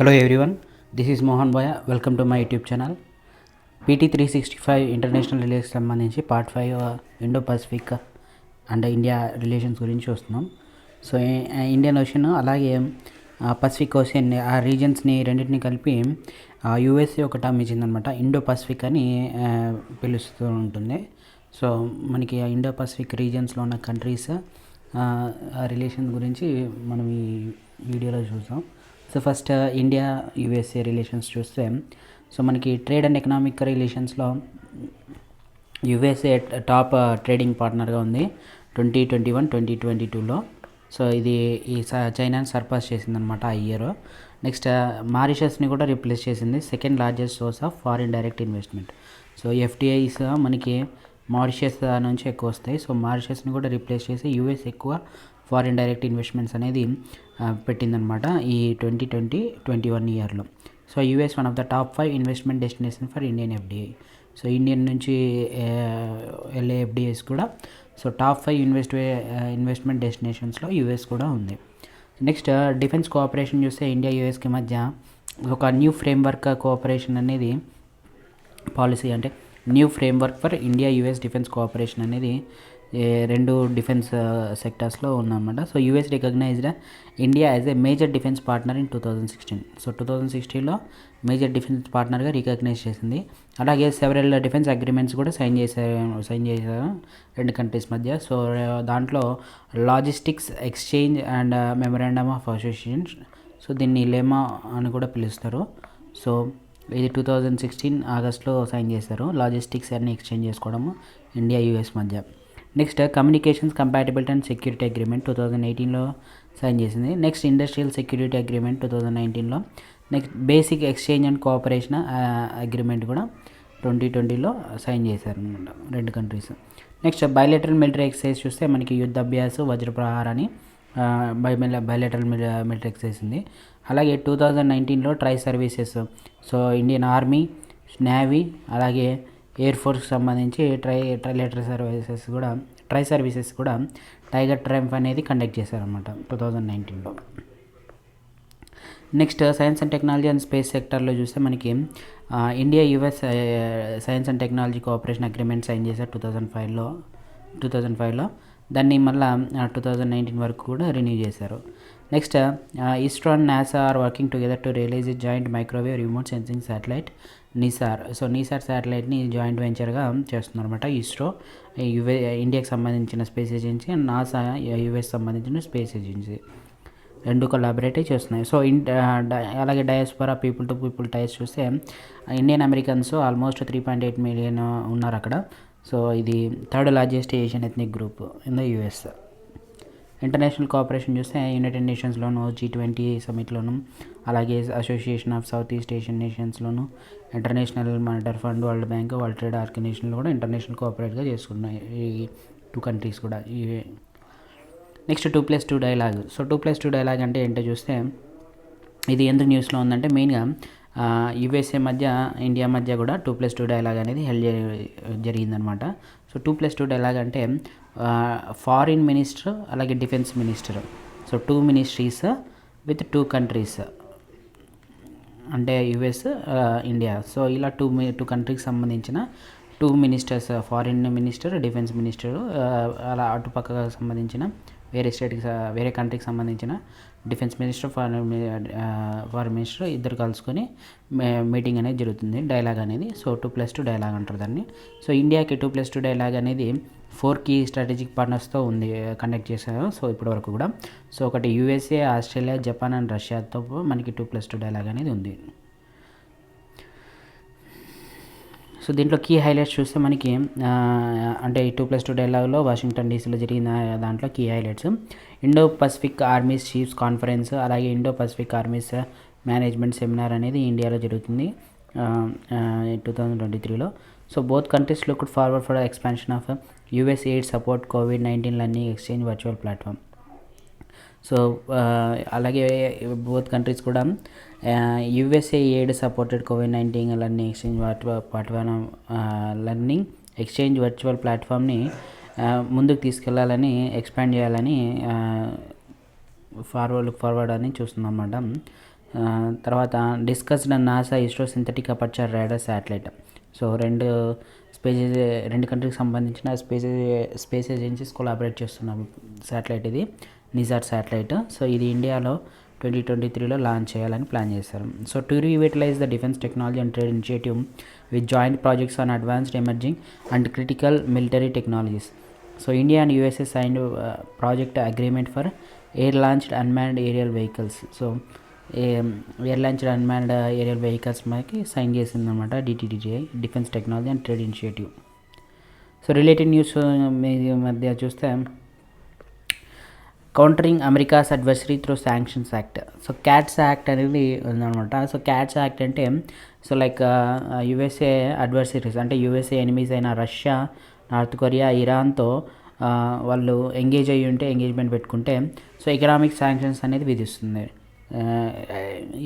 Hello everyone, this is Mohan Boya. Welcome to my YouTube channel. PT 365 international relations సంబంధించి part 5 Indo Pacific and India relations గురించి చూస్తున్నాం. So Indian ocean అలాగే Pacific ocean ఆ రీజన్స్ని రెండింటిని కలిపి USA ఒక టర్మ్ ఇచ్చిందనమాట. ఇండో పసిఫిక్ అని పిలుస్తూ ఉంటుంది. సో మనకి ఇండో పసిఫిక్ రీజన్స్లో ఉన్న కంట్రీస్ రిలేషన్ గురించి మనం ఈ వీడియోలో చూసాం. So first India USA relations చూస్తే, సో మనకి ట్రేడ్ అండ్ ఎకనామిక్ రిలేషన్స్లో యూఎస్ఏ టాప్ ట్రేడింగ్ పార్ట్నర్గా ఉంది 2021-2022లో. సో ఇది ఈ చైనాని సర్పాస్ చేసిందనమాట ఆ ఇయర్. నెక్స్ట్ మారిషస్ని కూడా రిప్లేస్ చేసింది, second largest source of foreign direct investment. So FDIs మనకి మారిషస్ నుంచి ఎక్కువ వస్తాయి. సో మారిషస్ని కూడా రిప్లేస్ చేసి యూఎస్ ఎక్కువ ఫారిన్ డైరెక్ట్ ఇన్వెస్ట్మెంట్స్ అనేది పెట్టిందనమాట ఈ 2020-21 ఇయర్లో. So US one of the top 5 investment destination for Indian FDI. So Indian నుంచి వెళ్ళే ఎఫ్డిఐస్ కూడా సో టాప్ 5 ఇన్వెస్ట్మెంట్ డెస్టినేషన్స్లో యూఎస్ కూడా ఉంది. నెక్స్ట్ డిఫెన్స్ కోఆపరేషన్ చూస్తే ఇండియా యూఎస్కి మధ్య ఒక న్యూ ఫ్రేమ్వర్క్ కోఆపరేషన్ అనేది పాలసీ, అంటే new framework for India US defence cooperation అనేది రెండు డిఫెన్స్ సెక్టర్స్లో ఉందన్నమాట. So US recognised India as a major defence partner in 2016. So 2016లో మేజర్ డిఫెన్స్ పార్ట్నర్గా రికగ్నైజ్ చేసింది. అలాగే సెవెరల్ డిఫెన్స్ అగ్రిమెంట్స్ కూడా సైన్ చేశారు రెండు కంట్రీస్ మధ్య. సో దాంట్లో logistics exchange and memorandum of association, so దీన్ని లెమా అని కూడా పిలుస్తారు. సో ఇది 2016 ఆగస్ట్లో సైన్ చేశారు, లాజిస్టిక్స్ అన్ని ఎక్స్చేంజ్ చేసుకోవడము ఇండియా యూఎస్ మధ్య. Next communications compatibility and security agreement 2018లో సైన్ చేసింది. నెక్స్ట్ ఇండస్ట్రియల్ సెక్యూరిటీ అగ్రిమెంట్ 2019లో. Next basic exchange and cooperation agreement కూడా 2020లో సైన్ చేశారు అనమాట రెండు countries. Next bilateral military exercise చూస్తే మనకి యుద్ధ అభ్యాస వజ్రప్రహారాన్ని బైలేటరల్ మిలిటరీ ఎక్సర్సైజ్ ఉంది. అలాగే 2019లో tri services, so Indian army, navy అలాగే ఎయిర్ ఫోర్స్కి సంబంధించి ట్రై సర్వీసెస్ కూడా టైగర్ ట్రయంఫ్ అనేది కండక్ట్ చేశారనమాట 2019లో. Next science and technology and space సెక్టర్లో చూస్తే మనకి India US science and technology cooperation agreement sign చేశారు 2005లో. దాన్ని మళ్ళీ 2019 వరకు కూడా రిన్యూ చేశారు. Next ISRO and NASA are working together to realise a joint microwave remote sensing satellite NISAR. So NISAR శాటిలైట్ని జాయింట్ వెంచర్గా చేస్తున్నారు అనమాట ఇస్రో ఇండియాకి సంబంధించిన space agency and NASA US సంబంధించిన స్పేస్ ఏజెన్సీ రెండు కొలాబరేట్ చేస్తున్నాయి. సో అలాగే డయాస్పోరా పీపుల్ టు పీపుల్ టైస్ చూస్తే ఇండియన్ అమెరికన్స్ ఆల్మోస్ట్ 3.8 మిలియన్ ఉన్నారు అక్కడ. సో ఇది third largest Asian ethnic group in the US. International cooperation చూస్తే యునైటెడ్ నేషన్స్లోను, G20 సమిట్లోను, అలాగే association of south east Asian నేషన్స్లోను, international monetary fund, world bank, world trade ఆర్గనైజేషన్లో కూడా ఇంటర్నేషనల్ కోఆపరేట్గా చేసుకున్నాయి ఈ టూ కంట్రీస్ కూడా. Next 2+2 dialogue. సో 2+2 డైలాగ్ అంటే ఏంటో చూస్తే ఇది ఎందుకు న్యూస్లో ఉందంటే మెయిన్గా యుఎస్ఏ మధ్య ఇండియా మధ్య కూడా 2+2 డైలాగ్ అనేది జరిగిందనమాట. సో 2+2 డైలాగ్ అంటే ఫారిన్ మినిస్టర్ అలాగే defence minister, so 2 ministries with 2 countries అంటే యుఎస్ ఇండియా. సో ఇలా టూ కంట్రీకి సంబంధించిన 2 ministers, foreign minister, defence minister, అలా అటుపక్కకు సంబంధించిన వేరే కంట్రీకి సంబంధించిన డిఫెన్స్ మినిస్టర్, ఫారిన్ మినిస్టర్ ఇద్దరు కలుసుకొని మీటింగ్ అనేది జరుగుతుంది, డైలాగ్ అనేది. సో 2+2 డైలాగ్ అంటారు దాన్ని. సో ఇండియాకి 2+2 డైలాగ్ అనేది 4 కీ స్ట్రాటజిక్ పార్ట్నర్స్తో ఉంది, కండక్ట్ చేశారు సో ఇప్పటి వరకు కూడా. సో ఒకటి యూఎస్ఏ, ఆస్ట్రేలియా, జపాన్ అండ్ రష్యాతో మనకి 2+2 డైలాగ్ అనేది ఉంది. సో దీంట్లో కీ హైలైట్స్ చూస్తే మనకి అంటే ఈ 2+2 డైలాగ్లో వాషింగ్టన్ డీసీలో జరిగిన దాంట్లో key highlights Indo Pacific armies chiefs conference, అలాగే Indo Pacific armies management seminar అనేది ఇండియాలో జరుగుతుంది 2023లో. So both countries looked forward for expansion of US aid support కోవిడ్-19 learning exchange virtual platform. So అలాగే బోత్ కంట్రీస్ కూడా యుఎస్ఏ ఎయిడ్ సపోర్టెడ్ కోవిడ్-19 learning exchange virtual ప్లాట్ఫామ్ని ముందుకు తీసుకెళ్లాలని, ఎక్స్పాండ్ చేయాలని ఫార్వర్డ్ అని చూస్తున్నాం అన్నమాట. తర్వాత discussed NASA ISRO synthetic aperture radar satellite. So రెండు కంట్రీకి సంబంధించిన స్పేస్ ఏజెన్సీస్ కొలాబరేట్ చేస్తున్నాం శాటిలైట్ ఇది నిజార్ శాటిలైట్. సో ఇది ఇండియాలో 2023లో లాంచ్ చేయాలని ప్లాన్ చేశారు. So to revitalise the defence technology and trade initiative with joint projects on advanced emerging and critical military technologies. So India and USA signed project agreement for air launched unmanned aerial vehicles. So air launched unmanned aerial vehicles మనకి sign చేసిందనమాట డిటిడిజిఐ, defence technology and trade initiative. So related news మధ్య చూస్తే countering America's adversary through sanctions act. So cats act అనేది ఉందన్నమాట. So cats act అంటే so like USA adversaries అంటే USA enemies అయిన రష్యా, నార్త్ కొరియా, ఇరాన్తో వాళ్ళు ఎంగేజ్ అయ్యి ఉంటే ఎంగేజ్మెంట్ పెట్టుకుంటే సో ఎకనామిక్ శాంక్షన్స్ అనేది విధిస్తుంది.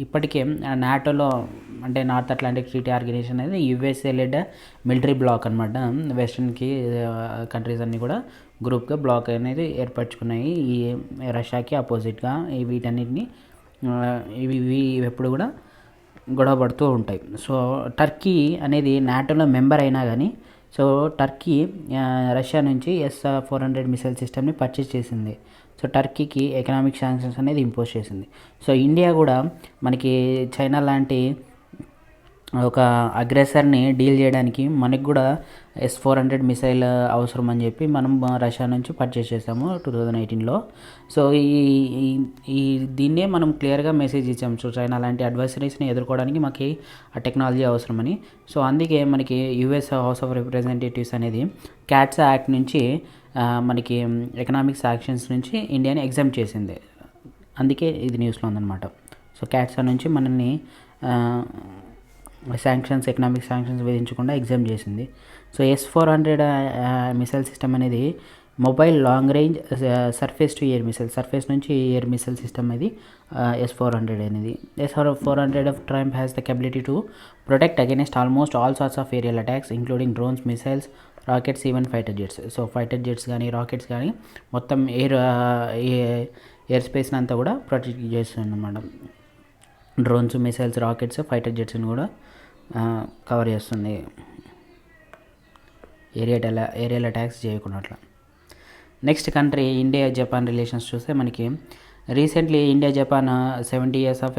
ఇప్పటికే నాటోలో అంటే నార్త్ అట్లాంటిక్ ట్రీటీ ఆర్గనైజేషన్ అనేది యుఎస్ఏ లెడ్ మిలిటరీ బ్లాక్ అనమాట. వెస్టర్న్కి కంట్రీస్ అన్నీ కూడా గ్రూప్గా బ్లాక్ అనేది ఏర్పరచుకున్నాయి ఈ రష్యాకి అపోజిట్గా. వీటన్నిటిని ఇవి ఎప్పుడు కూడా గొడవ పడుతూ ఉంటాయి. సో టర్కీ అనేది నాటోలో మెంబర్ అయినా కానీ సో టర్కీ రష్యా నుంచి S-400 మిసైల్ సిస్టమ్ని పర్చేస్ చేసింది. సో టర్కీకి ఎకనామిక్ శాంక్షన్స్ అనేది ఇంపోజ్ చేసింది. సో ఇండియా కూడా మనకి చైనా లాంటి ఒక అగ్రెసర్ని డీల్ చేయడానికి మనకు కూడా S-400 మిసైల్ అవసరం అని చెప్పి మనం రష్యా నుంచి పర్చేస్ చేసాము 2018లో. సో ఈ దీన్నే మనం క్లియర్గా మెసేజ్ ఇచ్చాము. సో చైనా లాంటి అడ్వర్సరీస్ని ఎదుర్కోవడానికి మాకు ఆ టెక్నాలజీ అవసరమని. సో అందుకే మనకి యుఎస్ హౌస్ ఆఫ్ రిప్రజెంటేటివ్స్ అనేది క్యాట్స్ యాక్ట్ నుంచి మనకి ఎకనామిక్ శాంక్షన్స్ నుంచి ఇండియాని ఎగ్జామ్ట్ చేసింది. అందుకే ఇది న్యూస్లో ఉందన్నమాట. సో క్యాట్స్ నుంచి మనల్ని ఎకనామిక్ శాంక్షన్స్ విధించకుండా ఎగ్జామ్ చేసింది. సో S-400 మిసైల్ సిస్టమ్ అనేది mobile long range surface to air missile, surface నుంచి ఎయిర్ మిసైల్ సిస్టమ్ అది S-400 అనేది. S-400 of Trump has the capability to protect against almost all sorts of aerial attacks including drones, missiles, rockets, even fighter jets. So fighter jets కానీ rockets కానీ మొత్తం air స్పేస్ని అంతా కూడా protect చేస్తుంది అన్నమాట. డ్రోన్స్, మిసైల్స్, రాకెట్స్, ఫైటర్ జెట్స్ని కూడా కవర్ చేస్తుంది ఏరియల్ అటాక్స్ చేయకుండా అట్లా. Next country India Japan relations చూస్తే మనకి recently India Japan 70 years of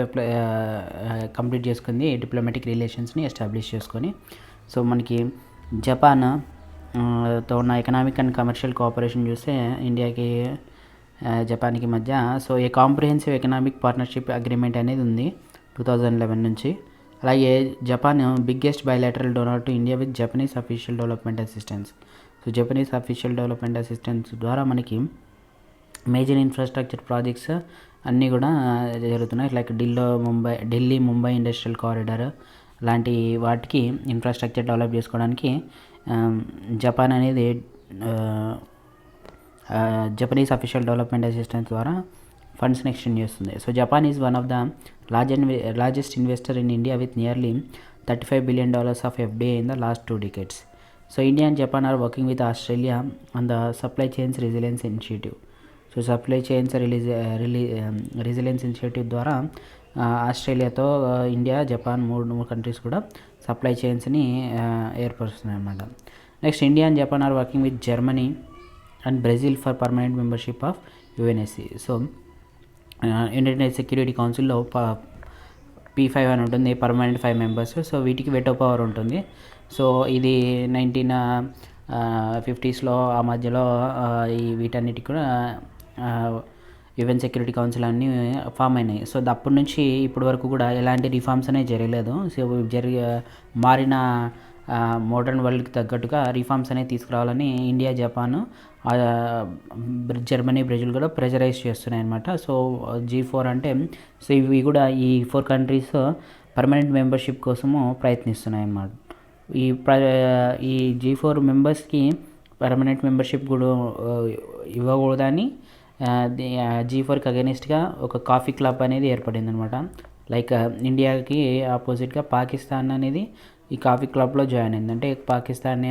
complete చేసుకుంది డిప్లొమాటిక్ రిలేషన్స్ని ఎస్టాబ్లిష్ చేసుకొని. సో మనకి జపాన్ తో ఉన్న ఎకనామిక్ అండ్ కమర్షియల్ కోఆపరేషన్ చూస్తే ఇండియాకి జపాన్కి మధ్య సో ఏ కాంప్రిహెన్సివ్ ఎకనామిక్ పార్ట్నర్షిప్ అగ్రిమెంట్ అనేది ఉంది 2011 నుంచి. అలాగే Japan biggest bilateral donor to India with Japanese official development assistance. So Japanese official development assistance ద్వారా మనకి మేజర్ ఇన్ఫ్రాస్ట్రక్చర్ ప్రాజెక్ట్స్ అన్నీ కూడా జరుగుతున్నాయి. Like Delhi Mumbai industrial corridor లాంటి వాటికి ఇన్ఫ్రాస్ట్రక్చర్ డెవలప్ చేసుకోవడానికి జపాన్ అనేది జపనీస్ అఫీషియల్ డెవలప్మెంట్ అసిస్టెన్స్ ద్వారా ఫండ్స్ని ఎక్స్టెండ్ చేస్తుంది. So Japan is one of the largest investor in India with nearly $35 billion of FDI in the last 2 decades. So India and Japan are working with Australia on the supply chains resilience initiative. So supply chains resilience initiative ద్వారా ఆస్ట్రేలియాతో India, Japan మూడు countries కూడా supply చైన్స్ని ఏర్పరుస్తున్నాయి అన్నమాట. Next India and Japan are working with Germany and Brazil for permanent membership of UNSC. So united security కౌన్సిల్లో P5 అని ఉంటుంది, పర్మనెంట్ 5 members. సో వీటికి వెటో పవర్ ఉంటుంది. సో ఇది 1950s ఆ మధ్యలో వీటన్నిటికి కూడా యుఎన్ సెక్యూరిటీ కౌన్సిల్ అన్నీ ఫామ్ అయినాయి. సో అప్పటి నుంచి ఇప్పటి వరకు కూడా ఎలాంటి రిఫార్మ్స్ అనేవి జరగలేదు. సో మారిన మోడర్న్ వరల్డ్కి తగ్గట్టుగా రిఫార్మ్స్ అనేవి తీసుకురావాలని ఇండియా, జపాన్, జర్మనీ, బ్రెజిల్ కూడా ప్రెజరైజ్ చేస్తున్నాయి అన్నమాట. సో G4 అంటే సో ఇవి కూడా ఈ 4 countries పర్మనెంట్ మెంబర్షిప్ కోసము ప్రయత్నిస్తున్నాయి అన్నమాట. ఈ G4 మెంబర్స్కి పర్మనెంట్ మెంబర్షిప్ కూడా ఇవ్వకూడదని G4కి అగెనిస్ట్గా ఒక కాఫీ క్లబ్ అనేది ఏర్పడింది అనమాట. లైక్ ఇండియాకి ఆపోజిట్గా పాకిస్తాన్ అనేది ఈ కాఫీ క్లబ్లో జాయిన్ అయింది. అంటే పాకిస్తాన్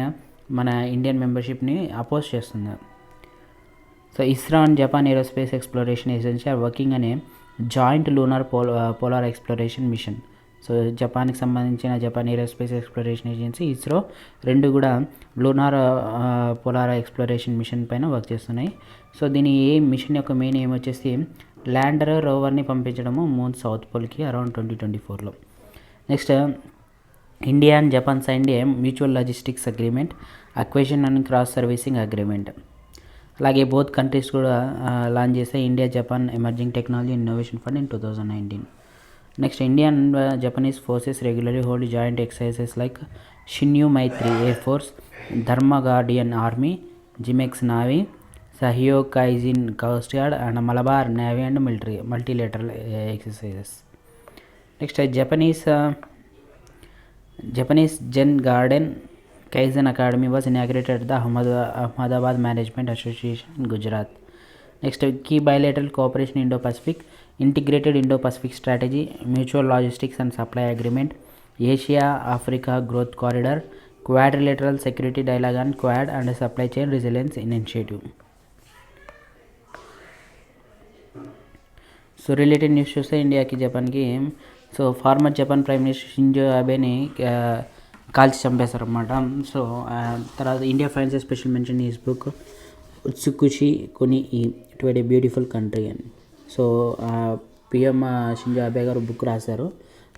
మన ఇండియన్ మెంబర్షిప్ని అపోజ్ చేస్తుంది. So ISRO and Japan aerospace exploration agency are working అనే joint lunar polar exploration mission. So జపాన్కి సంబంధించిన Japan aerospace exploration agency ISRO రెండు కూడా లూనార్ పోలార్ ఎక్స్ప్లోరేషన్ మిషన్ పైన వర్క్ చేస్తున్నాయి. సో దీని మిషన్ యొక్క మెయిన్ ఏం వచ్చేసి ల్యాండర్ రోవర్ని పంపించడము మూన్ సౌత్ పోల్కి అరౌండ్ 2024లో. Next India and Japan signed a mutual logistics agreement, acquisition and cross servicing agreement. అలాగే బోత్ కంట్రీస్ కూడా లాంచ్ చేసే India Japan emerging technology innovation fund in 2019. Next India and Japanese forces regularly hold joint exercises like Shinyuu Maitri air force, Dharma guardian army, JIMEX navy, Sahyog Kaijin coast guard and Malabar navy and multilateral exercises. Next Japanese zen garden Kaizen Academy was inaugurated at the Ahmedabad Management Association in Gujarat. Next, key bilateral cooperation Indo-Pacific, integrated Indo-Pacific strategy, mutual logistics and supply agreement, Asia-Africa growth corridor, quadrilateral security dialogue and Quad and supply chain resilience initiative. So related news చూస్తే ఇండియాకి జపాన్కి. So former Japan prime minister Shinzo అబేని కాల్చి చంపేశారన్నమాట. So తర్వాత India finds a special mention ఈ book Utsukushii Kuni to a beautiful country అని. So PM Shinzo Abe గారు బుక్ రాశారు.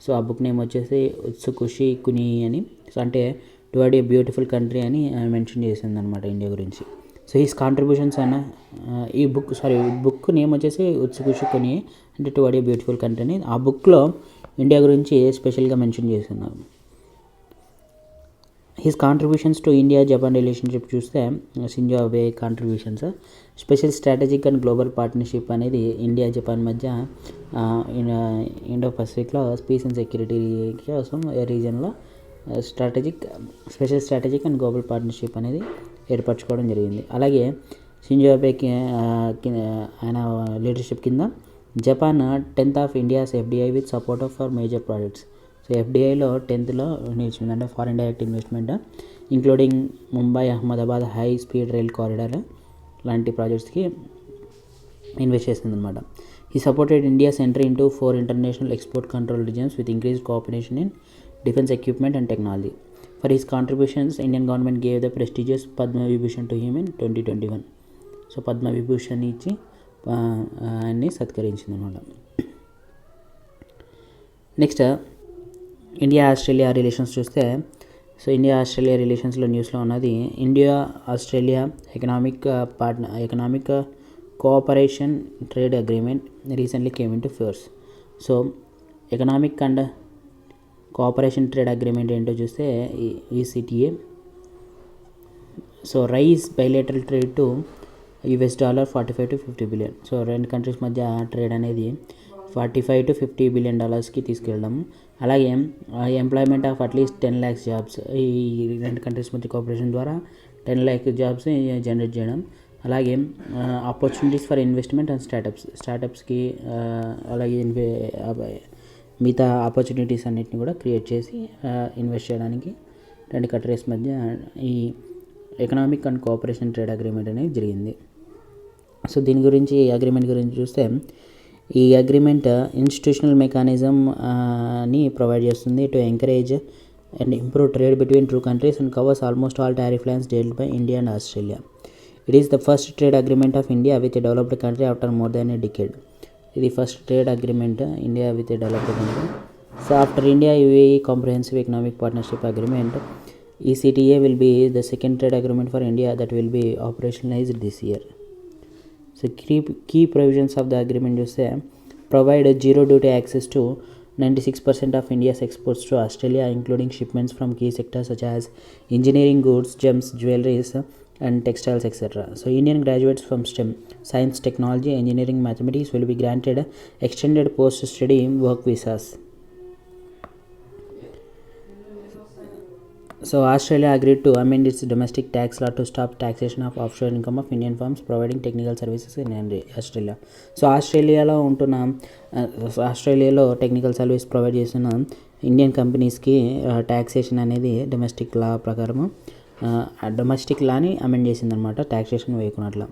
సో ఆ బుక్ నేమ్ వచ్చేసి ఉత్సుకుషి కుని అని. సో అంటే టువర్డ్ ఏ బ్యూటిఫుల్ కంట్రీ అని మెన్షన్ చేసింది అనమాట ఇండియా గురించి. సో హీస్ కాంట్రిబ్యూషన్స్ అన్న ఈ బుక్ నేమ్ వచ్చేసి ఉత్సుకుషి కొని అంటే టువర్డ్ ఏ బ్యూటిఫుల్ కంట్రీ అని. ఆ బుక్లో ఇండియా గురించి స్పెషల్గా మెన్షన్ చేస్తున్నారు. His contributions to India Japan relationship చూస్తే Shinzo Abe contributions special strategic and global partnership అనేది ఇండియా జపాన్ మధ్య ఇండో పసిఫిక్లో పీస్ అండ్ సెక్యూరిటీ కోసం రీజన్లో special strategic and global partnership అనేది ఏర్పరచుకోవడం జరిగింది. అలాగే షింజో అబేకి ఆయన లీడర్షిప్ కింద Japan 10th of India's FDI with support of for major projects. So ఎఫ్డిఐలో 10th నిలిచింది, అంటే foreign direct investment including Mumbai Ahmedabad high speed rail corridor లాంటి ప్రాజెక్ట్స్కి ఇన్వెస్ట్ చేసింది అనమాట. ఈ supported India's entry into 4 international export control reasons with increased cooperation in defence equipment and technology. For his contributions Indian government gave the prestigious Padma Vibhushan to him in 2021. So Padma Vibhushan ఇచ్చి ఆయన్ని సత్కరించింది అనమాట. Next India Australia relations చూస్తే, so India Australia రిలేషన్స్లో న్యూస్లో ఉన్నది India Australia economic cooperation trade agreement recently came in to force. So economic and cooperation trade agreement ఏంటో చూస్తే ECTA. So raise bilateral trade to $45 to 50 billion. So రెండు countries మధ్య trade అనేది $45 to 50 billion తీసుకెళ్ళడం. అలాగే employment of at least 10 lakhs jobs, ఈ రెండు countries మధ్య కోఆపరేషన్ ద్వారా 10 lakh జాబ్స్ జనరేట్ చేయడం. అలాగే ఆపర్చునిటీస్ ఫర్ ఇన్వెస్ట్మెంట్ అండ్ స్టార్టప్స్కి అలాగే మిగతా ఆపర్చునిటీస్ అన్నిటిని కూడా క్రియేట్ చేసి ఇన్వెస్ట్ చేయడానికి రెండు కంట్రీస్ మధ్య ఈ economic and cooperation trade agreement అనేది జరిగింది. సో దీని గురించి ఈ అగ్రిమెంట్ గురించి చూస్తే, ఈ అగ్రిమెంట్ ఇన్స్టిట్యూషనల్ మెకానిజంని ప్రొవైడ్ చేస్తుంది to encourage and improve trade between two countries and covers almost all tariff lines dealt by India and Australia. It is the first trade agreement of India with a developed country after more than a decade. ఇది first trade agreement India with a developed country. So after India UAE comprehensive economic partnership agreement, ECTA will be the second trade agreement for India that will be operationalized this year. So key provisions of the agreement you say provide a zero duty access to 96% of India's exports to Australia, including shipments from key sectors such as engineering goods, gems, jewelries and textiles, etc. So Indian graduates from STEM, science, technology, engineering, mathematics will be granted extended post-study work visas. So Australia agreed to amend its domestic tax law to stop taxation of offshore income of Indian firms providing technical services in Australia. సో ఆస్ట్రేలియాలో technical service provide చేస్తున్న Indian కంపెనీస్కి taxation అనేది domestic law ప్రకారము domestic లాని amend చేసిందనమాట, taxation వేయకున్నట్ల.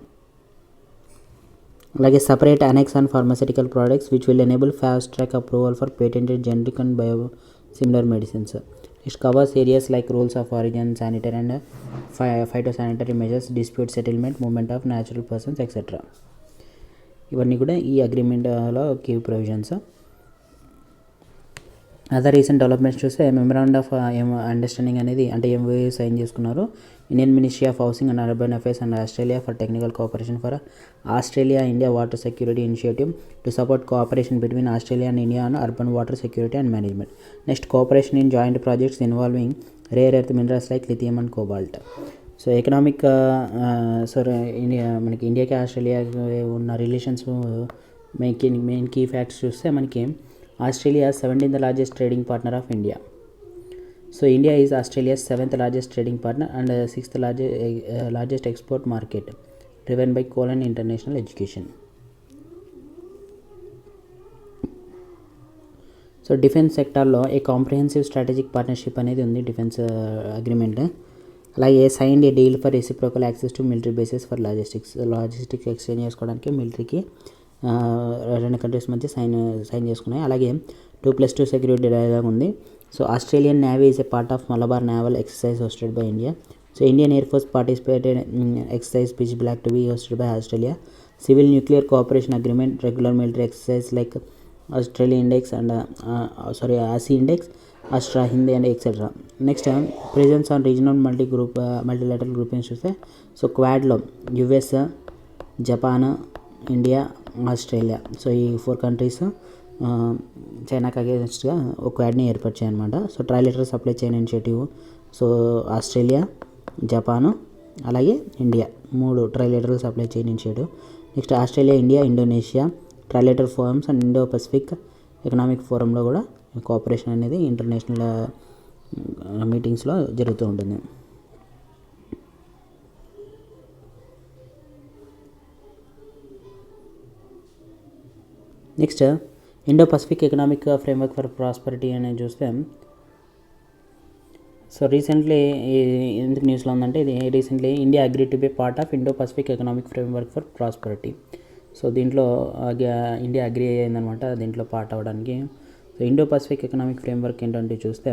అలాగే separate annex on pharmaceutical products which will enable fast track approval for patented generic and bio similar medicines. It covers areas like rules of origin, sanitary and phytosanitary measures, dispute settlement, movement of natural persons etcetera. ఇవన్నీ కూడా ఈ అగ్రిమెంట్లో key provisions. Other recent developments చూస్తే memorandum of understanding అనేది అంటే MoU sign చేసుకున్నారు. Indian ministry of housing and urban affairs and Australia for technical cooperation for Australia India water security initiative to support cooperation between Australia and India on urban water security and management. Next cooperation in joint projects involving rare earth minerals like lithium and cobalt. So economic మనకి ఇండియాకి ఆస్ట్రేలియాకి ఉన్న relations main key facts చూస్తే మనకి Australia is 17th largest trading partner of India. So India is Australia's 7th largest trading partner and 6th largest export market, driven by coal and international education. So defence సెక్టార్లో ఏ comprehensive strategic partnership అనేది ఉంది defence agreement. అలాగే signed a deal for reciprocal access to military bases for logistics exchange చేసుకోవడానికి మిలిటరీకి రెండు countries మధ్య sign చేసుకున్నాయి. అలాగే 2+2 సెక్యూరిటీ డైలాగ్ ఉంది. So Australian navy is a part of Malabar naval exercise hosted by India. So Indian air force participated exercise pitch black to be hosted by Australia. Civil nuclear cooperation agreement, regular military exercise like Australia index and Aussie index, AUSTRAHIND and etcetera. Next presence on regional multilateral groupings చూస్తే so క్వాడ్లో US, Japan, India, Australia. So ఈ 4 countries చైనాకి అగేన్స్ట్గా ఒక క్వాడ్ని ఏర్పరిచాయి అనమాట. So trilateral supply chain initiative. So Australia, Japan అలాగే India 3 trilateral supply chain initiative. Next Australia, India, Indonesia trilateral forums and Indo Pacific economic ఫోరంలో కూడా కోఆపరేషన్ అనేది ఇంటర్నేషనల్ మీటింగ్స్లో జరుగుతూ ఉంటుంది. Next Indo Pacific economic framework for prosperity అనేది చూస్తే so recently ఎందుకు న్యూస్లో ఉందంటే ఇది recently India agree to be part of Indo Pacific economic framework for prosperity. So దీంట్లో ఇండియా అగ్రీ అయ్యిందనమాట దీంట్లో పార్ట్ అవ్వడానికి. So Indo Pacific economic framework ఏంటంటే చూస్తే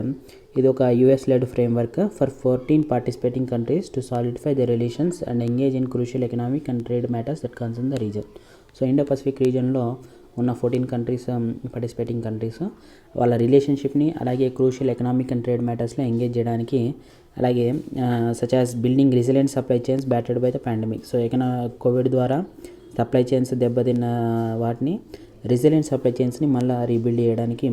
ఇది ఒక US led framework for 14 participating countries to solidify the relations and engage in crucial economic and trade matters that concern the region. So Indo Pacific రీజన్లో ఉన్న 14 countries participating countries వాళ్ళ రిలేషన్షిప్ని అలాగే crucial economic and trade మ్యాటర్స్లో engage చేయడానికి, అలాగే such as building resilient supply chains battered by the pandemic. So covid ద్వారా supply chains దెబ్బతిన్న వాటిని రెసిలియంట్ సప్లై చైన్స్ని మళ్ళీ రీబిల్డ్ చేయడానికి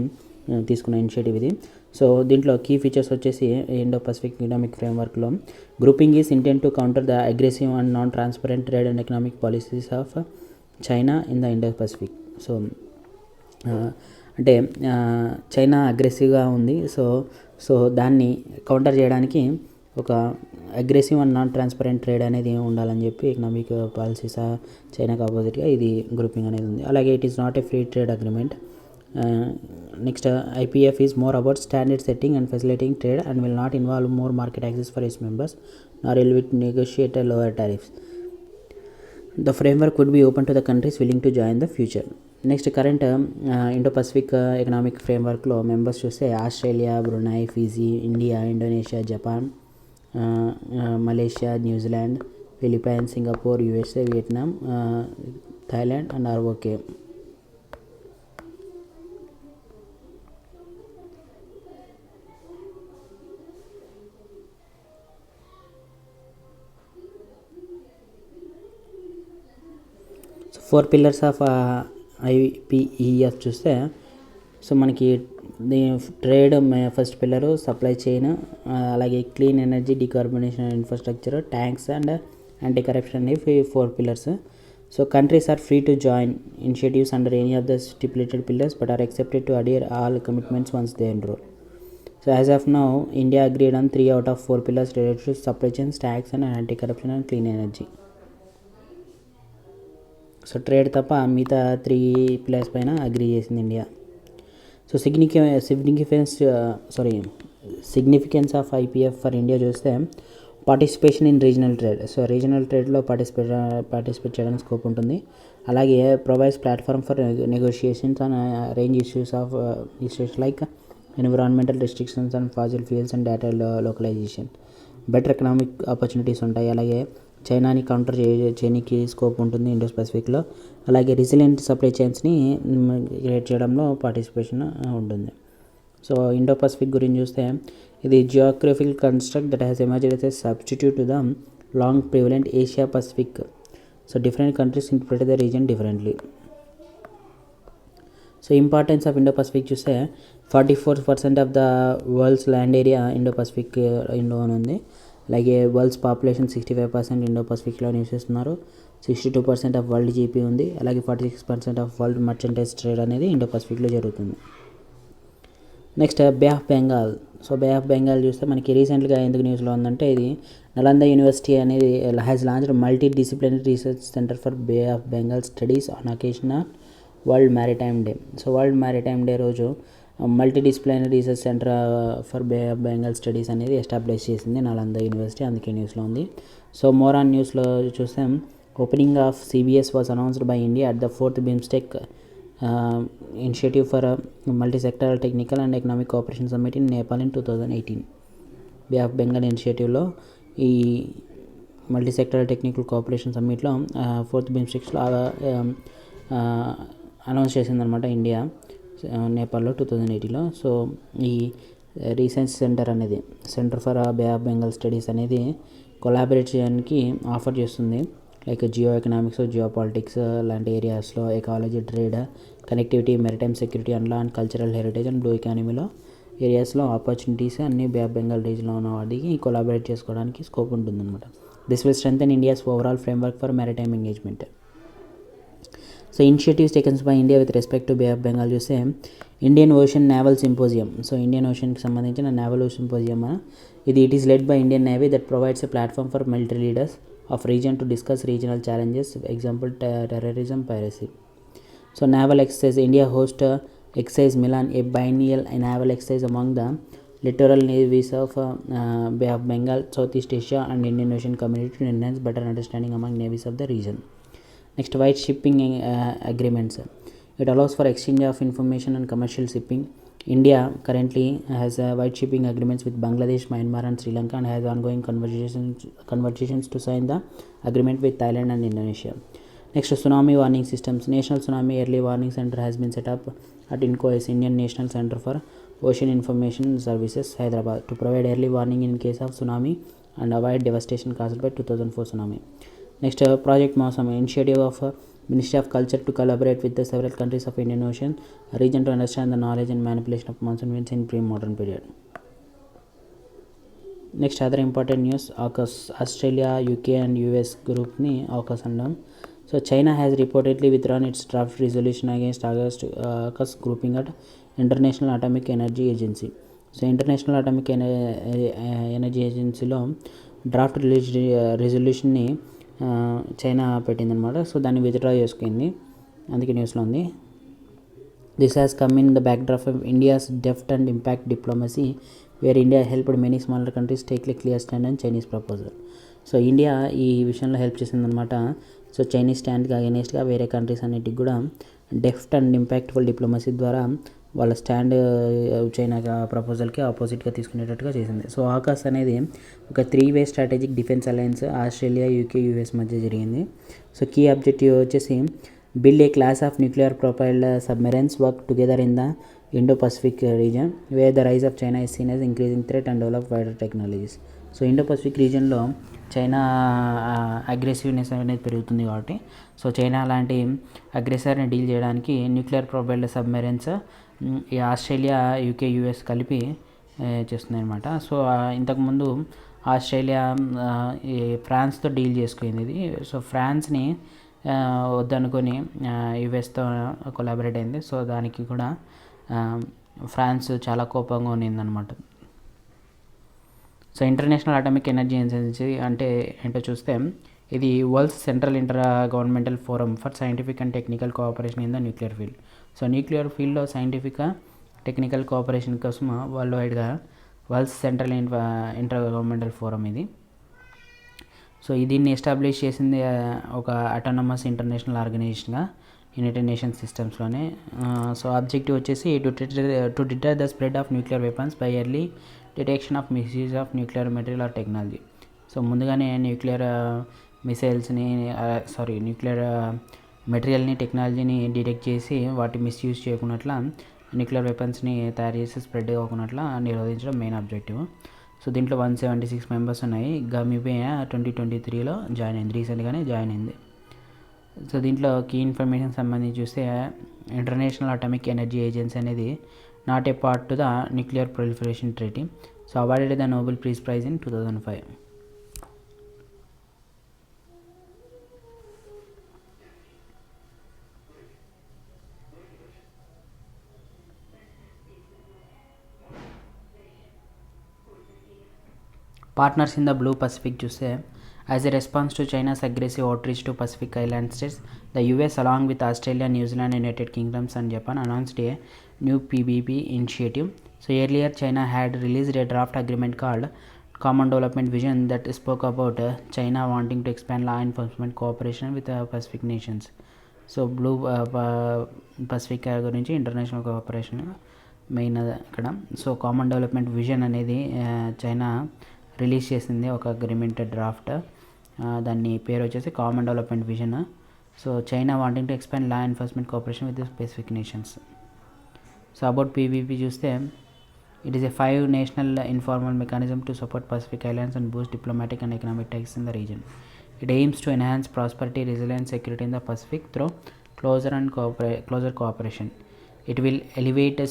తీసుకున్న ఇనిషియేటివ్ ఇది. సో దీంట్లో కీ ఫీచర్స్ వచ్చేసి ఇండో పసిఫిక్ ఎకనామిక్ ఫ్రేమ్వర్క్లో grouping is intent to counter the aggressive and non transparent trade and economic policies of China in the Indo Pacific. So అంటే China అగ్రెసివ్గా ఉంది. సో దాన్ని కౌంటర్ చేయడానికి ఒక aggressive and non transparent trade అనేది ఉండాలని చెప్పి ఎకనామిక్ పాలసీస్ చైనాకి ఆపోజిట్గా ఇది గ్రూపింగ్ అనేది ఉంది. అలాగే it is not a free trade agreement. Next IPF is more about standard setting and facilitating trade and will not involve more market access for its members nor will it negotiate lower tariffs. The framework would be open to the countries willing to join the future. Next current Indo Pacific economic ఫ్రేమ్వర్క్లో members చూస్తే Australia, Brunei, Fiji, India, Indonesia, Japan, Malaysia, New Zealand, Philippines, Singapore, USA, Vietnam, Thailand and ROK. So 4 pillars of IPEF చూస్తే so మనకి trade first pillar, supply chain, అలాగే clean energy, decarbonisation infrastructure, tax and anti corruption అనేవి 4 pillars. So countries are free to join initiatives under any of the stipulated pillars but are expected to adhere all commitments once they enrol. So as of now, India agreed on 3 out of 4 pillars related to supply chains, tax and anti-corruption and clean energy. So trade తప్ప మిగతా 3 pillars పైన agree చేసింది India. So significance of IPEF for India చూస్తే participation in regional trade. So regional ట్రేడ్లో participate చేయడానికి scope ఉంటుంది. అలాగే provides platform for negotiations and range issues like environmental restrictions and fossil fuels and data localization. Better economic opportunities ఉంటాయి. అలాగే చైనాని counter చేయడానికి scope ఉంటుంది ఇండో పసిఫిక్లో. అలాగే రెసిలియంట్ సప్లై చైన్స్ని క్రియేట్ చేయడంలో పార్టిసిపేషన్ ఉంటుంది. సో ఇండో పసిఫిక్ గురించి చూస్తే ఇది geographical construct that has emerged as a substitute to the long prevalent Asia Pacific. So different countries interpret the region differently. So importance of Indo Pacific చూస్తే 44% of the world's land area Indo Pacific Indo అని ఉంది. అలాగే world's population 65% Indo పసిఫిక్లో నివసిస్తున్నారు. 62% of world GP ఉంది. అలాగే 46% of world merchandise trade అనేది Indo పసిఫిక్లో జరుగుతుంది. Next bay of Bengal. So bay of Bengal చూస్తే మనకి రీసెంట్గా ఎందుకు న్యూస్లో ఉందంటే ఇది నలంద యూనివర్సిటీ అనేది has launched multi disciplinary research centre for bay of Bengal studies on occasion of world maritime day. So world maritime day రోజు multi disciplinary research centre for bay of Bengal studies అనేది ఎస్టాబ్లిష్ చేసింది నలంద యూనివర్సిటీ, అందుకే న్యూస్లో ఉంది. So more on న్యూస్లో చూస్తే opening of CBS was announced by India at the 4th BIMSTEC initiative for multi sectoral technical and economic cooperation summit in Nepal in 2018. Bay of Bengal ఇనిషియేటివ్లో ఈ multi sectoral technical cooperation సమ్మిట్లో 4th బిమ్స్టెక్స్లో announce చేసిందనమాట India నేపాల్లో 2018లో. So ఈ research centre అనేది centre for bay of Bengal studies అనేది కొలాబరేట్ చేయడానికి ఆఫర్ చేస్తుంది. Like geo economics, geo politics లాంటి ఏరియాస్లో, ecology, trade, connectivity, maritime security and law and cultural heritage and blue ఎకానమీలో ఏరియాస్లో ఆపర్చునిటీస్ అన్ని బే ఆఫ్ బెంగాల్ రీజ్లో ఉన్న వాటికి కొలాబరేట్ చేసుకోవడానికి స్కోప్ ఉంటుందన్నమాట. This will strengthen India's overall framework for maritime engagement. So initiatives taken by India with respect to bay of Bengal చూస్తే Indian ocean naval symposium. So Indian ఓషన్కి సంబంధించిన నేవల్ సింపోజియం ఇది it is led by Indian navy that provides a platform for military leaders of region to discuss regional challenges, example terrorism, piracy. So naval exercise, India host exercise Milan, a biennial naval exercise among the littoral navies of Bay of Bengal, Southeast Asia and Indian Ocean community to enhance better understanding among navies of the region. Next, white shipping agreements. It allows for exchange of information and commercial shipping. India currently has white shipping agreements with Bangladesh, Myanmar and Sri Lanka and has ongoing conversations to sign the agreement with Thailand and Indonesia. Next, tsunami warning systems. National Tsunami Early Warning Center has been set up at INCOIS, Indian National Center for Ocean Information Services, Hyderabad, to provide early warning in case of tsunami and avoid devastation caused by 2004 tsunami. Next, Project Mausam, initiative of Ministry of Culture to collaborate with the several countries of Indian Ocean region to understand the knowledge and manipulation of monsoon winds in pre-modern period. Next, other important news, AUKUS, Australia, UK and US group ni AUKUS andam. So China has reportedly withdrawn its draft resolution against AUKUS grouping at International Atomic Energy Agency. So International Atomic Energy Agency లో draft రెజల్యూషన్ని China పెట్టిందనమాట. So దాన్ని withdraw చేసుకుంది, అందుకే న్యూస్లో ఉంది. This has come in the backdrop of India's deft and impact diplomacy where India helped many smaller countries take a clear stand and Chinese proposal. So India ఈ విషయంలో help చేసిందనమాట. So Chinese స్టాండ్కి అగెనిస్ట్గా వేరే countries అన్నిటికి కూడా deft and impactful diplomacy ద్వారా వాళ్ళ stand China ప్రపోజల్కి ఆపోజిట్గా తీసుకునేటట్టుగా చేసింది. సో ఆకాస్ అనేది ఒక 3-way strategic defence alliance Australia, UK, US మధ్య జరిగింది. సో కీ ఆబ్జెక్టివ్ వచ్చేసి build a class of nuclear propelled submarines work together in the Indo Pacific region where the rise of China is seen as increasing threat and develop wider technologies. So Indo Pacific రీజన్లో China aggressiveness అనేది పెరుగుతుంది కాబట్టి so China లాంటి అగ్రెసర్ని deal చేయడానికి nuclear propelled submarines ఈ Australia, UK, US కలిపి చేస్తున్నాయి అనమాట. సో ఇంతకుముందు ఆస్ట్రేలియా ఈ ఫ్రాన్స్తో డీల్ చేసుకుంది ఇది. సో ఫ్రాన్స్ని వద్దనుకొని యుఎస్తో కొలాబరేట్ అయింది. సో దానికి కూడా ఫ్రాన్స్ చాలా కోపంగా ఉన్నిందనమాట. So international atomic energy agency అంటే ఏంటో చూస్తే ఇది world's central intergovernmental forum for scientific and technical cooperation in the nuclear field. So nuclear ఫీల్డ్లో సైంటిఫిక్ టెక్నికల్ కోఆపరేషన్ కోసం వరల్డ్ వైడ్గా world's central intergovernmental forum ఇది. సో దీన్ని establish చేసింది ఒక అటానమస్ ఇంటర్నేషనల్ ఆర్గనైజేషన్గా యునైటెడ్ నేషన్స్ సిస్టమ్స్లోనే. So objective వచ్చేసి to deter the spread of nuclear weapons by early detection of misuse of nuclear material or technology. So ముందుగానే nuclear మిసైల్స్ని nuclear మెటీరియల్ని టెక్నాలజీని డిటెక్ట్ చేసి వాటి మిస్యూజ్ చేయకున్నట్ల న్యూక్లియర్ వెపన్స్ని తయారు చేసి స్ప్రెడ్ కాకున్నట్ల నిరోధించడం మెయిన్ ఆబ్జెక్టివ్. సో దీంట్లో 176 మెంబర్స్ ఉన్నాయి. గమీబియా 2023లో జాయిన్ అయింది, రీసెంట్గానే జాయిన్ అయింది. సో దీంట్లో కీ ఇన్ఫర్మేషన్ సంబంధించి చూస్తే ఇంటర్నేషనల్ అటామిక్ ఎనర్జీ ఏజెన్సీ అనేది not a part to the nuclear proliferation treaty. So awarded the Nobel peace prize in 2005. Partners in the Blue Pacific చూస్తే as a response to China's aggressive outreach to Pacific Island states, the US along with Australia, New Zealand, United Kingdoms and Japan announced a new PBP initiative. So earlier China had released a draft agreement called Common Development Vision that spoke about China wanting to expand law enforcement cooperation with Pacific nations. So blue Pacific గురించి international cooperation main ఇక్కడ. So common development vision అనేది China release చేసింది ఒక agreement draft. దాని పేరు వచ్చేసి common development vision. So China wanting to expand law enforcement cooperation with specific nations. So about PBP చూస్తే it is a 5 national informal mechanism to support Pacific islands and boost diplomatic and economic ties in the region. It aims to enhance prosperity, resilience, security in the Pacific through closer cooperation. It will elevate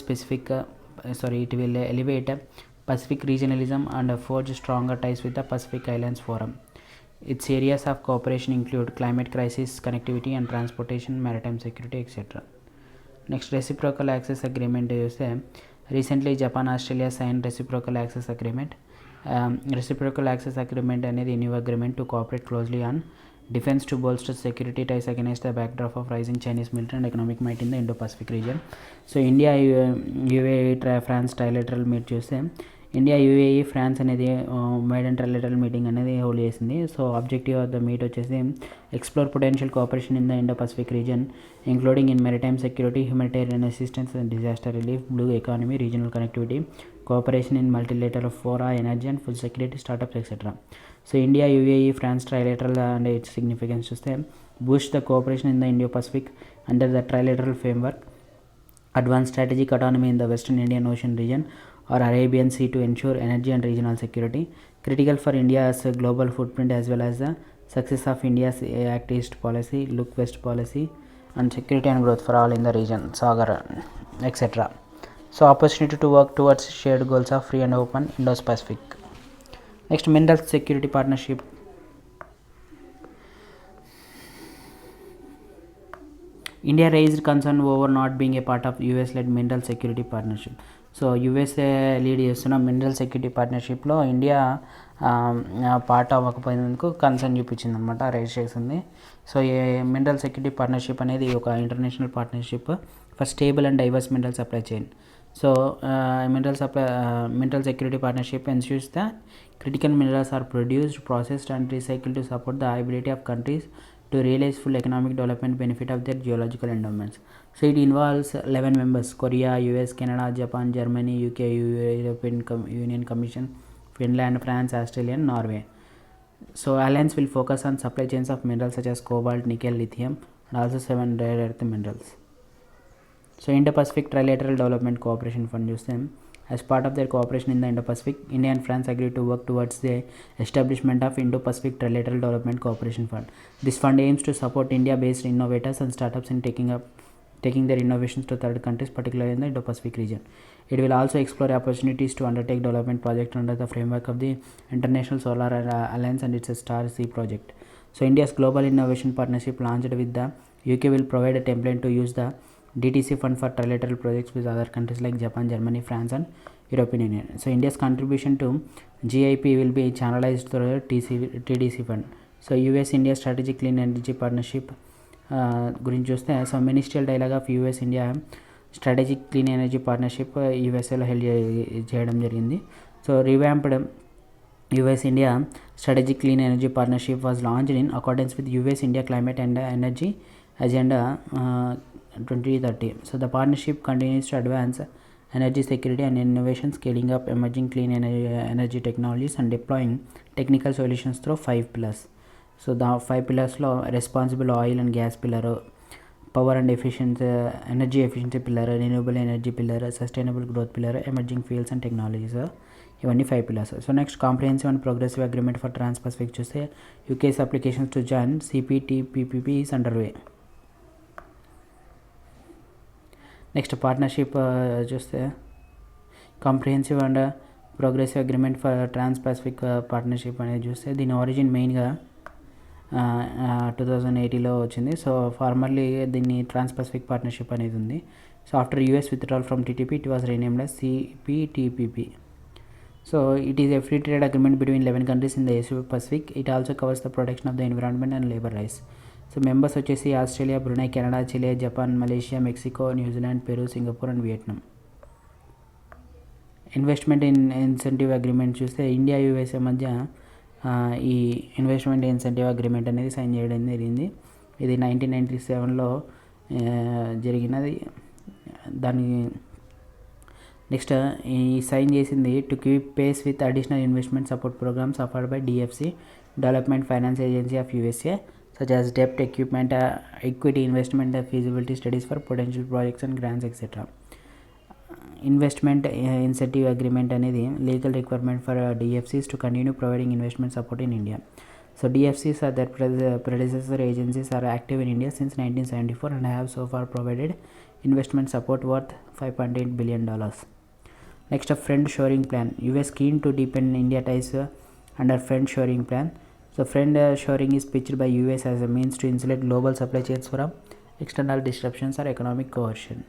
Pacific regionalism and forge stronger ties with the Pacific Islands Forum. Its areas of cooperation include climate crisis, connectivity and transportation, maritime security, etc. Next, reciprocal access agreement. Recently Japan Australia signed reciprocal access agreement. Reciprocal access agreement అనేది new agreement to cooperate closely on defense to bolster security ties against the backdrop of rising Chinese military and economic might in the Indo-Pacific region. So India UAE France trilateral meet చూస్తే India UAE France అనేది maiden trilateral meeting అనేది hold చేసింది. So objective of the meet వచ్చేసి explore potential cooperation in the Indo Pacific region including in maritime security, humanitarian assistance and disaster relief, blue economy, regional connectivity, cooperation in multilateral fora, energy and food security, startups etcetera. So India UAE France trilateral and its significance చూస్తే boost the cooperation in the Indo Pacific under the trilateral framework, advance strategic autonomy in the Western Indian Ocean region or Arabian Sea to ensure energy and regional security, critical for India's global footprint as well as the success of India's Act East policy, Look West policy and security and growth for all in the region, Sagar, etc. So opportunity to work towards shared goals of free and open Indo-Pacific. Next, mineral security partnership. India raised concern over not being a part of US-led mineral security partnership. So USA lead చేస్తున్న mineral security పార్ట్నర్షిప్లో India part అవ్వకపోయినందుకు concern చూపించింది అనమాట, rise చేసింది. So ఈ mineral security partnership అనేది ఒక international partnership for stable and diverse mineral supply chain. So mineral security partnership ensures that critical minerals are produced, processed and recycled to support the ability of countries to realize full economic development benefit of their geological endowments. So it involves 11 members: Korea, US, Canada, Japan, Germany, UK, European Union Commission, Finland, France, Australia and Norway. So alliance will focus on supply chains of minerals such as cobalt, nickel, lithium and also 7 rare earth minerals. So Indo-Pacific Trilateral Development Cooperation Fund చూస్తే as part of their cooperation in the Indo-Pacific, India and France agreed to work towards the establishment of Indo-Pacific Trilateral Development Cooperation Fund. This fund aims to support India-based innovators and startups in taking their innovations to third countries, particularly in the Indo-Pacific region. It will also explore opportunities to undertake development projects under the framework of the International Solar Alliance and its Star Sea project. So India's Global Innovation Partnership launched with the UK will provide a template to use the DTC fund for trilateral projects with other countries like Japan, Germany, France and European Union. So India's contribution to GIP will be channelized through TDC fund. So US India Strategic Clean Energy Partnership గురించి చూస్తే so ministerial dialogue of US India strategic clean energy partnership యూఎస్ఏలో held చేయడం జరిగింది. So revamped US India Strategic Clean Energy Partnership was launched in accordance with US India Climate and Energy Agenda 2030. So the partnership continues to advance energy security and innovation, scaling up emerging clean energy technologies and deploying technical solutions through 5 pillars. So the 5 pillars lo responsible oil and gas pillar, power and efficient energy efficiency pillar, renewable energy pillar, sustainable growth pillar, emerging fields and technologies, ఇవన్నీ 5 pillars. So next comprehensive and progressive agreement for trans Pacific చూస్తే UK's applications to join CPTPP is under way. Next partnership చూస్తే comprehensive and progressive agreement for trans Pacific partnership అనేది చూస్తే దీని origin మెయిన్గా 2080లో వచ్చింది. So formerly దీన్ని ట్రాన్స్ Pacific partnership అనేది ఉంది. So after US withdrawal from TTP it was renamed as సిపిటిపిపి. So it is a free trade agreement between 11 countries in the Asia Pacific. It also covers the protection of the environment and labor rights. So members వచ్చేసి Australia, Brunei, Canada, Chile, Japan, Malaysia, Mexico, New Zealand, Peru, Singapore and Vietnam. Investment incentive agreement చూస్తే India USA మధ్య ఈ investment incentive agreement అనేది sign చేయడం జరిగింది. ఇది 1997లో జరిగినది. దాని నెక్స్ట్ ఈ సైన్ చేసింది to keep pace with additional investment support programmes offered by DFC, development finance agency of USA, such as డెప్ట్, equipment, equity investment, feasibility studies for potential projects and grants, etc. Investment incentive agreement అనేది legal requirement for DFCs to continue providing investment support in India. So DFCs are their predecessor agencies are active in India since 1974 and have so far provided investment support worth $5.8 billion. Next, a friend shoring plan. US keen to deepen India ties under friend shoring plan. So friend shoring is pitched by US as a means to insulate global supply chains from external disruptions or economic coercion.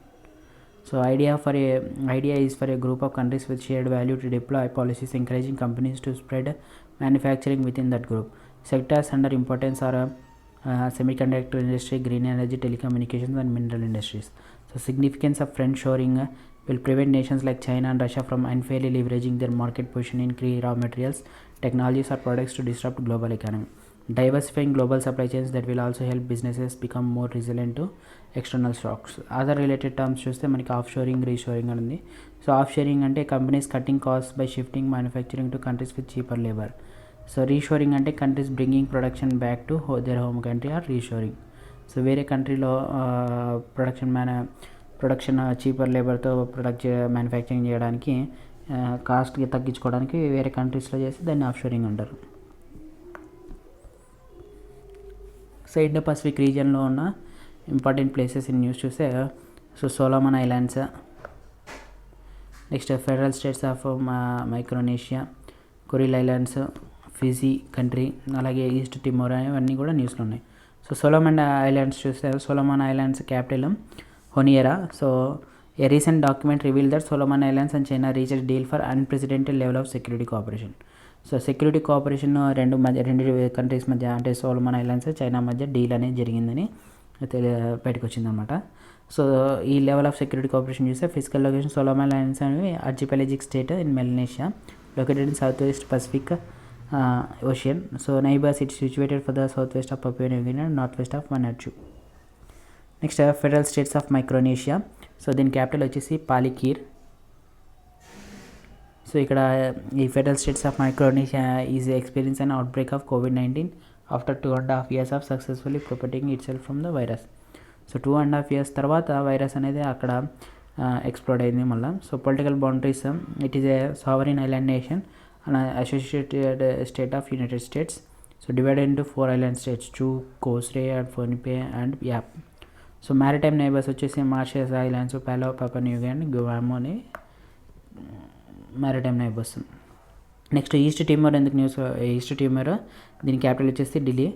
So idea is for a group of countries with shared value to deploy policies encouraging companies to spread manufacturing within that group. Sectors under importance are semiconductor industry, green energy, telecommunications and mineral industries. So significance of friend shoring will prevent nations like China and Russia from unfairly leveraging their market position in key raw materials, technologies or products to disrupt global economy. Diversifying global supply chains that will also help businesses become more resilient to external shocks. Other related terms చూస్తే మనకి of shoring, reshoring అని ఉంది. So offshoring అంటే companies cutting cost by shifting manufacturing to countries with cheaper labour. So reshoring అంటే countries bringing production back to their home country or reshoring. So వేరే కంట్రీలో production cheaper లేబర్తో manufacturing చేయడానికి కాస్ట్కి తగ్గించుకోవడానికి వేరే కంట్రీస్లో చేసి దాన్ని ఆఫ్ షోరింగ్ అంటారు. సో ఇండో పసిఫిక్ రీజియన్లో ఉన్న ఇంపార్టెంట్ ప్లేసెస్ ఇన్ న్యూస్ చూస్తే so Solomon Islands, next federal states of Micronesia, Kuril Islands, Fiji country, అలాగే ఈస్ట్ టిమోర్ అవన్నీ కూడా న్యూస్లో ఉన్నాయి. సో సోలోమన్ ఐలాండ్స్ చూస్తే Solomon Islands capital Honiara. So a recent document reveal that Solomon Islands and China reached deal for unprecedented level of security cooperation. So security cooperation రెండు countries మధ్య అంటే Solomon islands China మధ్య deal అనేది జరిగిందని బయటకు వచ్చిందనమాట. So ఈ level of security cooperation చూస్తే ఫిజికల్ లొకేషన్ సోలోమన్ ఐలాండ్స్ అనేవి archipelagic state in Melanesia located in southwest Pacific Ocean. So neighbors, it's situated for the southwest of Papua New Guinea and northwest of Vanuatu. Next, federal states of Micronesia. So దీని capital వచ్చేసి Palikir. So ఇక్కడ ఈ federal states of Micronesia is experience an outbreak of కోవిడ్-19 after 2.5 years of successfully protecting itself from the virus. So 2.5 years తర్వాత virus అనేది అక్కడ explode అయింది మళ్ళీ. So political boundaries, it is a sovereign island nation and associated state of United States. So divided into 4 island states, Chuuk, Kosrae and Pohnpei and Yap. So maritime neighbours వచ్చేసి Mauritius islands, Papua New Guinea, గువామో అని maritime neighbours. Next East Timor ఎందుకు news, East Timor దీని capital వచ్చేసి Dili.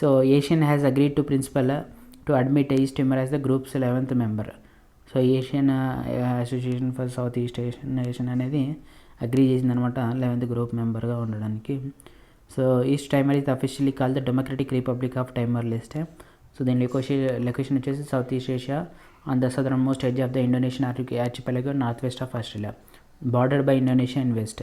So ASEAN has agreed to principle to admit East Timor as the group's 11th member. So Asian association for south east Asian nation అనేది agree చేసిందనమాట 11th group మెంబర్గా ఉండడానికి. So East Timor is officially called the Democratic Republic of Timor Leste. So దీని location వచ్చేసి south east Asia on the southern most edge of the Indonesian ఆర్చిపెలాగో, north west of Australia, bordered by Indonesia and west.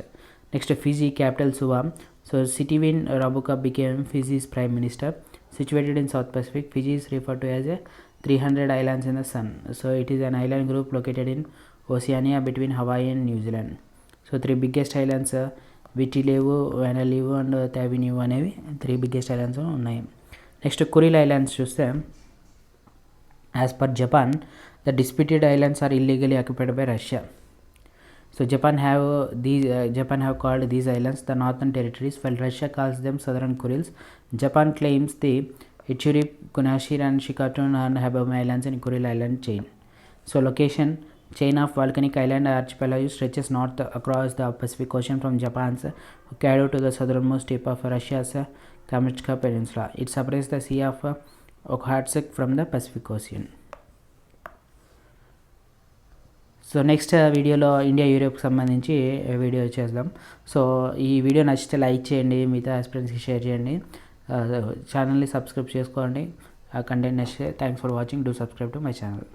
Next, Fiji capital Suva. So Sitivin Rabuka became Fiji's prime minister. Situated in South Pacific, Fiji is referred to as a 300 islands in the sun. So it is an island group located in Oceania between Hawaii and New Zealand. So 3 biggest islands Vitilevu, Vanalevu and Tavinevu అనేవి 3 biggest islands ఉన్నాయి. Next Kuril islands చూస్తే as per Japan the disputed islands are illegally occupied by Russia. So Japan have called these islands the northern territories, while Russia calls them southern Kurils. Japan claims the Ichirip, Kunashir and Shikotan and Habama islands in Kuril island chain. So location: chain of volcanic island archipelago stretches north across the Pacific Ocean from Japan's Hokkaido to the southernmost tip of Russia's Kamchatka Peninsula. It separates the Sea of Okhotsk from the Pacific Ocean. So next వీడియోలో India యూరోప్కి సంబంధించి video చేద్దాం. So ఈ video నచ్చితే like చేయండి, మిగతా ఫ్రెండ్స్కి share చేయండి, ఛానల్ని సబ్స్క్రైబ్ చేసుకోండి. కంటెంట్ నచ్చితే thanks for watching. Do subscribe to my channel.